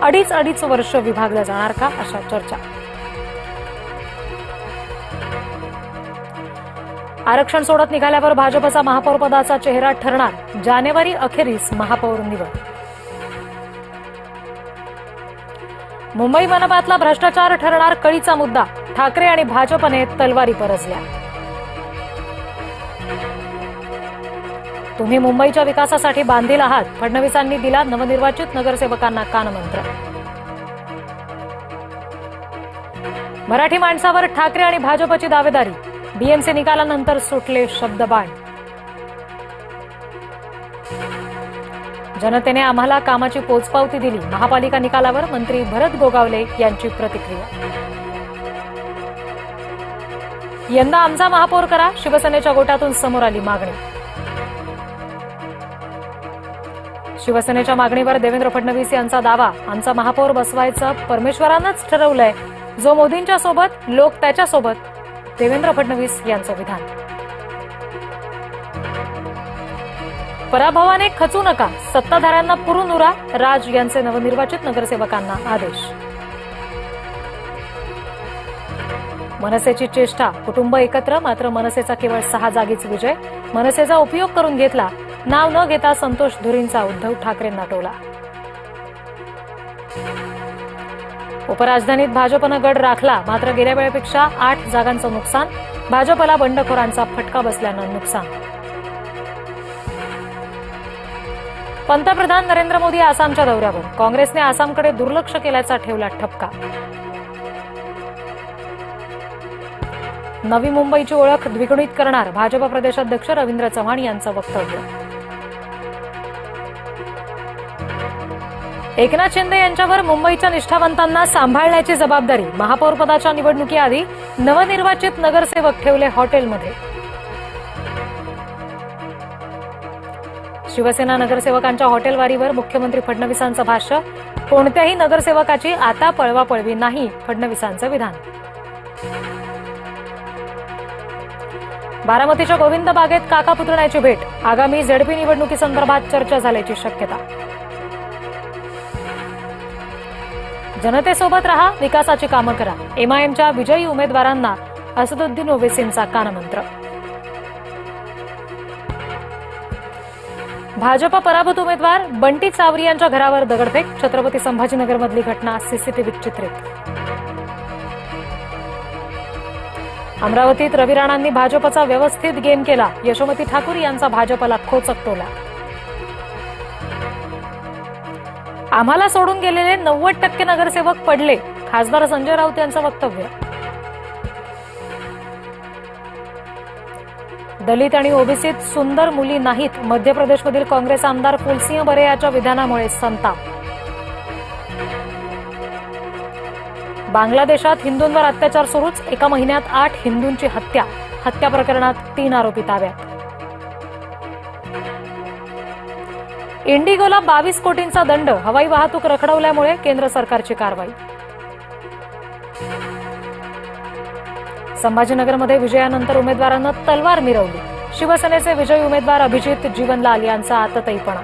अडीच वर्ष विभागलं जाणार का, अशा चर्चा. आरक्षण सोडत निघाल्यावर भाजपचा महापौर पदाचा चेहरा ठरणार. जानेवारी अखेरीस महापौर निवड. मुंबई मनपातला भ्रष्टाचार ठरणार कळीचा मुद्दा. ठाकरे आणि भाजपने तलवारी परसल्या. तुम्ही मुंबईच्या विकासासाठी बांधील आहात. फडणवीसांनी दिला नवनिर्वाचित नगरसेवकांना कानमंत्र. मराठी माणसावर ठाकरे आणि भाजपची दावेदारी. बीएमसी निकालानंतर सुटले शब्दबाण. जनतेने आम्हाला कामाची पोचपावती दिली. महापालिका निकालावर मंत्री भरत गोगावले यांची प्रतिक्रिया. यंदा आमचा महापौर करा. शिवसेनेच्या गोटातून समोर आली मागणी. शिवसेनेच्या मागणीवर देवेंद्र फडणवीस यांचा दावा. आमचा महापौर बसवायचं परमेश्वरानंच ठरवलंय. जो मोदींच्या सोबत, लोक त्याच्या सोबत. देवेंद्र फडणवीस यांचं विधान. पराभवाने खचू नका. सत्ताधाऱ्यांना पुरून उरा. राज यांचे नवनिर्वाचित नगरसेवकांना आदेश. मनसेची चेष्टा. कुटुंब एकत्र, मात्र मनसेचा केवळ 6 जागीच विजय. मनसेचा उपयोग करून घेतला. नाव न घेता संतोष धुरींचा उद्धव ठाकरेंना टोला. उपराजधानीत भाजपनं गड राखला, मात्र गेल्या वेळेपेक्षा 8 जागांचं नुकसान. भाजपला बंडखोरांचा फटका बसल्यानं नुकसान. पंतप्रधान नरेंद्र मोदी आसामच्या दौऱ्यावर. काँग्रेसने आसामकडे दुर्लक्ष केल्याचा ठेवला ठपका. नवी मुंबईची ओळख द्विगुणित करणार. भाजप प्रदेशाध्यक्ष रवींद्र चव्हाण यांचं वक्तव्य. एकनाथ शिंदे यांच्यावर मुंबईच्या निष्ठावंतांना सांभाळण्याची जबाबदारी. महापौरपदाच्या निवडणुकीआधी नवनिर्वाचित नगरसेवक ठेवले हॉटेलमध्ये. शिवसेना नगरसेवकांच्या हॉटेलवारीवर मुख्यमंत्री फडणवीसांचं भाष्य. कोणत्याही नगरसेवकाची आता पळवापळवी नाही, फडणवीसांचं विधान. बारामतीच्या गोविंद बागेत काका पुतण्याची भेट. आगामी झेडपी निवडणुकीसंदर्भात चर्चा झाल्याची शक्यता. जनतेसोबत रहा, विकासाची कामं करा. एमआयएमच्या विजयी उमेदवारांना असदुद्दीन ओवेसींचा कानमंत्र. भाजप पराभूत उमेदवार बंटी चावरी यांच्या घरावर दगडफेक. छत्रपती संभाजीनगरमधली घटना सीसीटीव्हीत चित्रित. अमरावतीत रवी राणांनी भाजपचा व्यवस्थित गेम केला. यशोमती ठाकूर यांचा भाजपला खोचक टोला. आम्हाला सोडून गेलेले 90% नगरसेवक पडले. खासदार संजय राऊत यांचं वक्तव्य. दलित आणि ओबीसीत सुंदर मुली नाहीत. मध्य प्रदेशमधील काँग्रेस आमदार फुलसिंह बरेयाच्या विधानामुळे संताप. बांगलादेशात हिंदूंवर अत्याचार सुरूच. एका महिन्यात 8 हिंदूंची हत्या. हत्या प्रकरणात 3 आरोपी ताब्यात. इंडिगोला 22 कोटींचा दंड. हवाई वाहतूक रखडवल्यामुळे केंद्र सरकारची कारवाई. संभाजीनगरमध्ये विजयानंतर उमेदवारांना तलवार मिरवली. शिवसेनेचे विजयी उमेदवार अभिजित जीवनलाल यांचा आतताईपणा.